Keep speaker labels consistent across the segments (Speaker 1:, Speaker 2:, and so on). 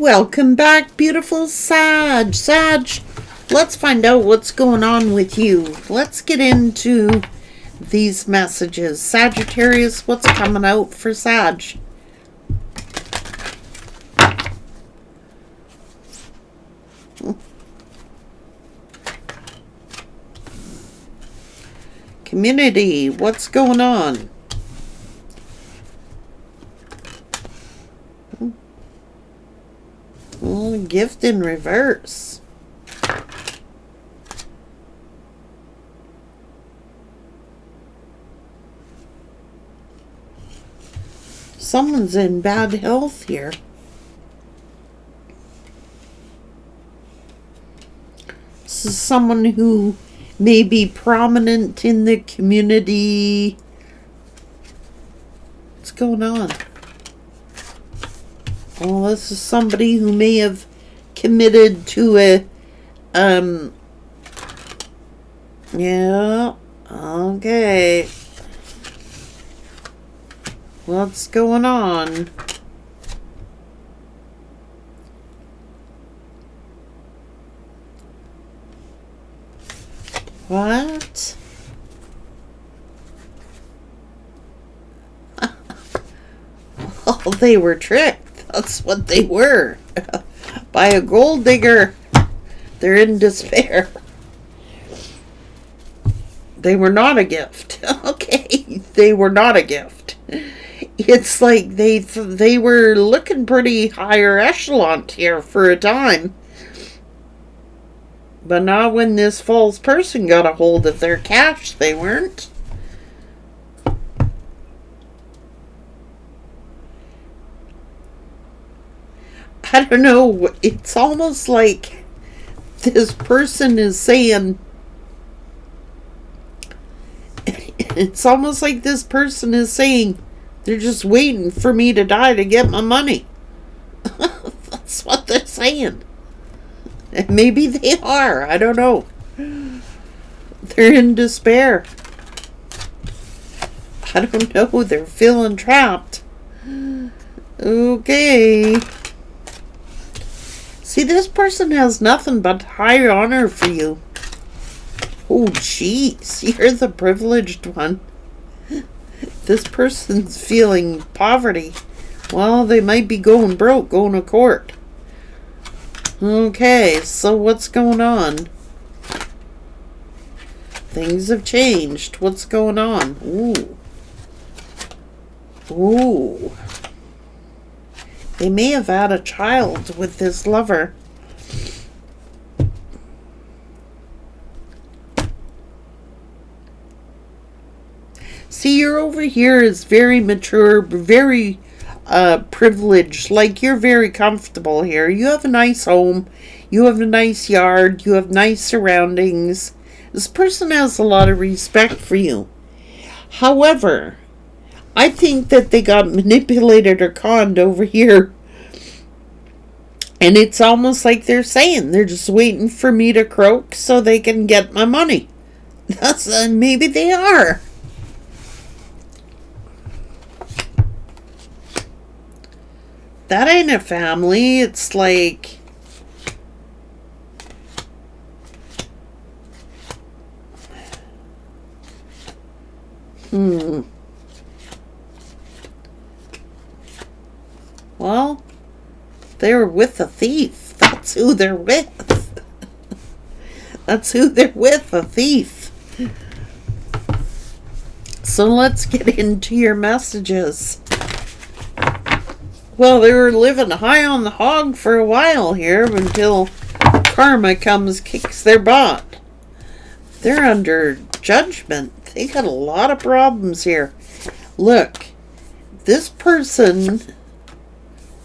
Speaker 1: welcome back, beautiful Sag. Let's find out what's going on with you. Let's get into these messages. Sagittarius, what's coming out for Sag? Community, what's going on? Oh, gift in reverse. Someone's in bad health here. This is someone who may be prominent in the community. What's going on? Well, this is somebody who may have committed to a, yeah, okay. What's going on? What? Well, they were tricked. That's what they were. By a gold digger. They're in despair. They were not a gift. Okay, they were not a gift. It's like they were looking pretty higher echelon here for a time. But not when this false person got a hold of their cash, they weren't. I don't know, it's almost like this person is saying, they're just waiting for me to die to get my money. That's what they're saying. And maybe they are, I don't know. They're in despair. I don't know, they're feeling trapped. Okay. See, this person has nothing but high honor for you. Oh, jeez. You're the privileged one. This person's feeling poverty. Well, they might be going broke, going to court. Okay, so what's going on? Things have changed. What's going on? Ooh. Ooh. They may have had a child with this lover. See, you're over here is very mature, very privileged. Like, you're very comfortable here. You have a nice home. You have a nice yard. You have nice surroundings. This person has a lot of respect for you. However, I think that they got manipulated or conned over here. And it's almost like they're saying they're just waiting for me to croak so they can get my money. That's maybe they are. That ain't a family. It's like, well, they're with a thief. That's who they're with. That's who they're with, a thief. So let's get into your messages. Well, they were living high on the hog for a while here until karma comes, kicks their butt. They're under judgment. They got a lot of problems here. Look, this person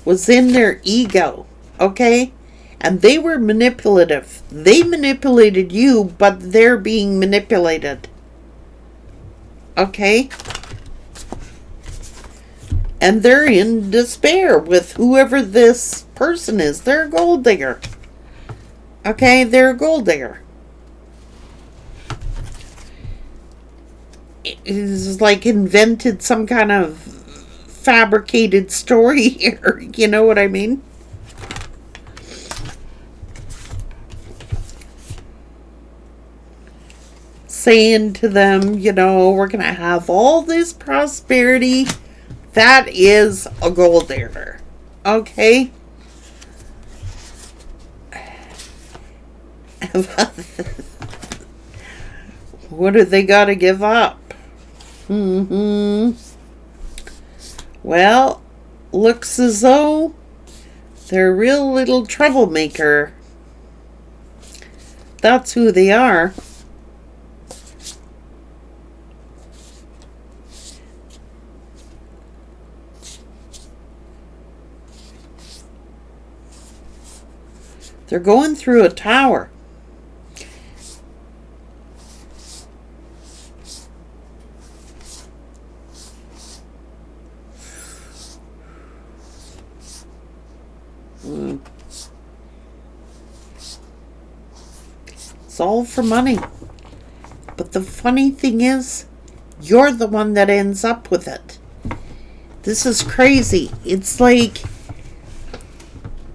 Speaker 1: was in their ego, okay? And they were manipulative. They manipulated you, but they're being manipulated. Okay? And they're in despair with whoever this person is. They're a gold digger. Okay? They're a gold digger. It's like invented some kind of fabricated story here. You know what I mean? saying to them, you know, we're going to have all this prosperity. That is a goal digger. Okay? What do they got to give up? Well, looks as though they're a real little troublemaker. That's who they are. They're going through a tower. It's all for money. But the funny thing is, you're the one that ends up with it. This is crazy. It's like,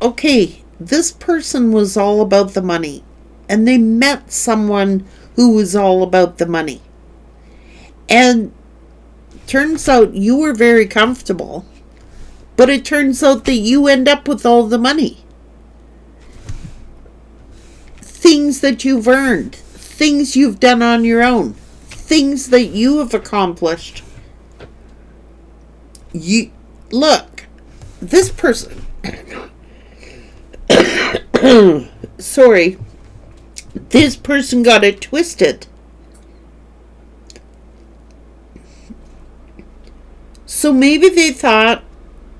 Speaker 1: okay, this person was all about the money, and they met someone who was all about the money. And turns out you were very comfortable, but it turns out that you end up with all the money. Things that you've earned, things you've done on your own, things that you have accomplished. You look, this person sorry, this person got it twisted. So maybe they thought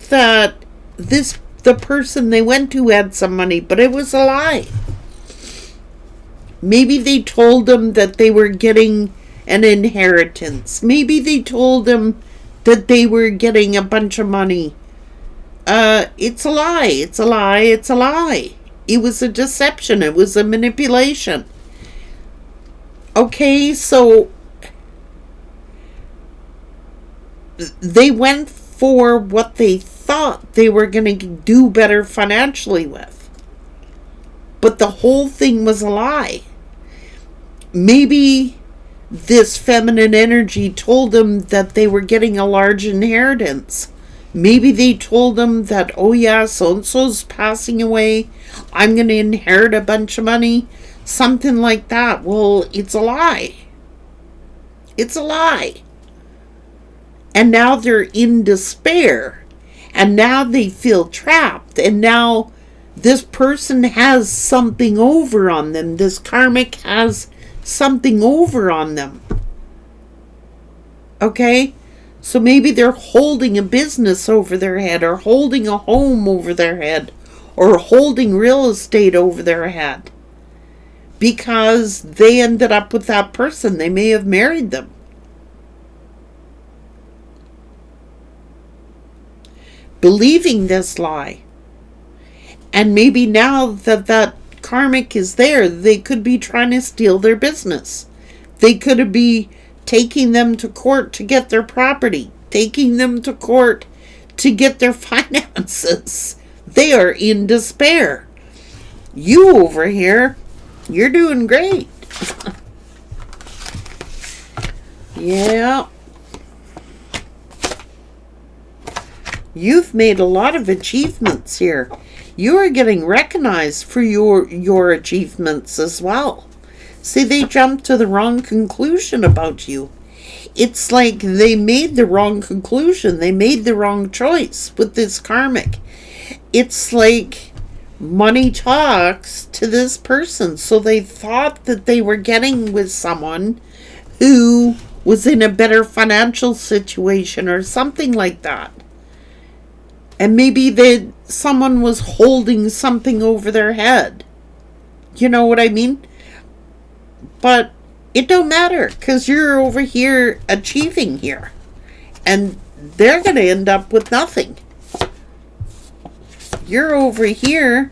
Speaker 1: that the person they went to had some money, but it was a lie. Maybe they told them that they were getting an inheritance. Maybe they told them that they were getting a bunch of money. It's a lie. It's a lie. It's a lie. It was a deception. It was a manipulation. Okay, so they went for what they thought they were going to do better financially with. But the whole thing was a lie. Maybe this feminine energy told them that they were getting a large inheritance. Maybe they told them that, oh yeah, so-and-so's passing away. I'm going to inherit a bunch of money. Something like that. Well, it's a lie. It's a lie. And now they're in despair. And now they feel trapped. And now this person has something over on them. This karmic has something over on them. Okay? So maybe they're holding a business over their head, or holding a home over their head, or holding real estate over their head. Because they ended up with that person. They may have married them. Believing this lie. And maybe now that that karmic is there, they could be trying to steal their business. They could be taking them to court to get their property, taking them to court to get their finances. They are in despair. You over here, you're doing great. Yeah. You've made a lot of achievements here. You are getting recognized for your achievements as well. See, they jumped to the wrong conclusion about you. It's like they made the wrong conclusion. They made the wrong choice with this karmic. It's like money talks to this person. So they thought that they were getting with someone who was in a better financial situation or something like that. And maybe someone was holding something over their head. You know what I mean? But it don't matter, because you're over here achieving here. And they're going to end up with nothing. You're over here.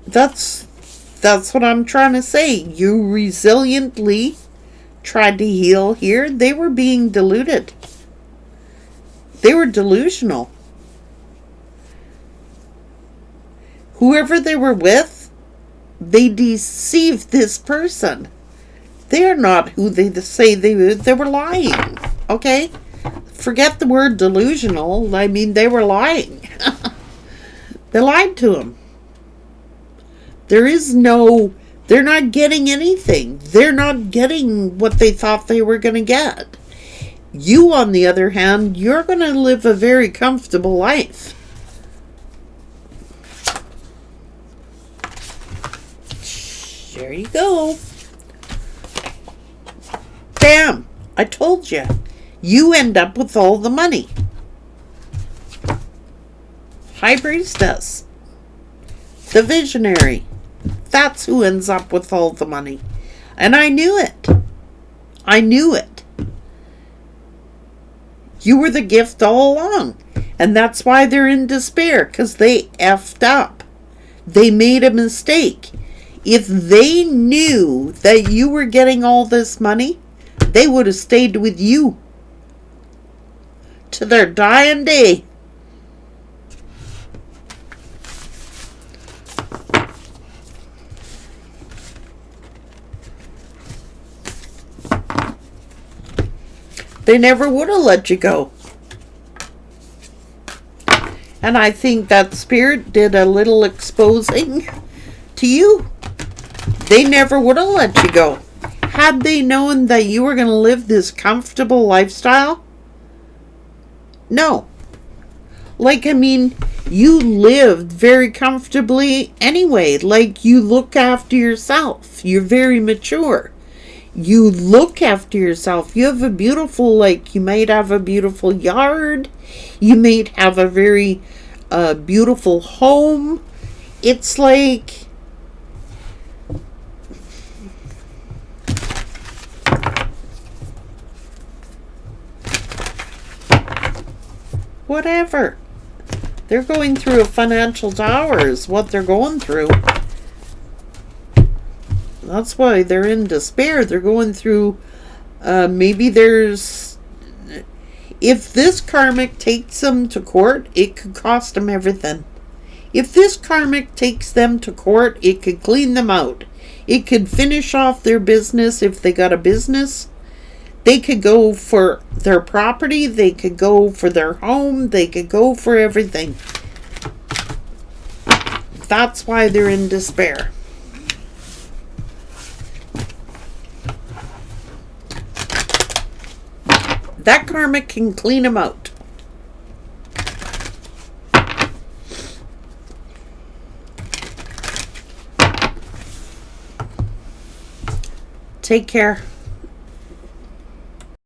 Speaker 1: That's what I'm trying to say. You resiliently tried to heal here. They were being deluded. They were delusional. Whoever they were with, they deceived this person. They're not who they say they were lying. Okay? Forget the word delusional. I mean, they were lying. They lied to him. They're not getting anything. They're not getting what they thought they were going to get. You, on the other hand, you're going to live a very comfortable life. There you go. Bam! I told you. You end up with all the money. High Priestess. The visionary. That's who ends up with all the money. And I knew it. I knew it. You were the gift all along. And that's why they're in despair. Because they effed up. They made a mistake. If they knew that you were getting all this money, they would have stayed with you to their dying day. They never would have let you go. And I think that spirit did a little exposing to you. They never would have let you go. Had they known that you were going to live this comfortable lifestyle? No. Like, I mean, you lived very comfortably anyway. Like, you look after yourself. You're very mature. You look after yourself. You have a beautiful, like, you might have a beautiful yard. You might have a very beautiful home. It's like, whatever. They're going through a financial tower is what they're going through. That's why they're in despair. They're going through, maybe there's, if this karmic takes them to court, it could cost them everything. If this karmic takes them to court, it could clean them out. It could finish off their business if they got a business. They could go for their property. They could go for their home. They could go for everything. That's why they're in despair. That karmic can clean them out. Take care.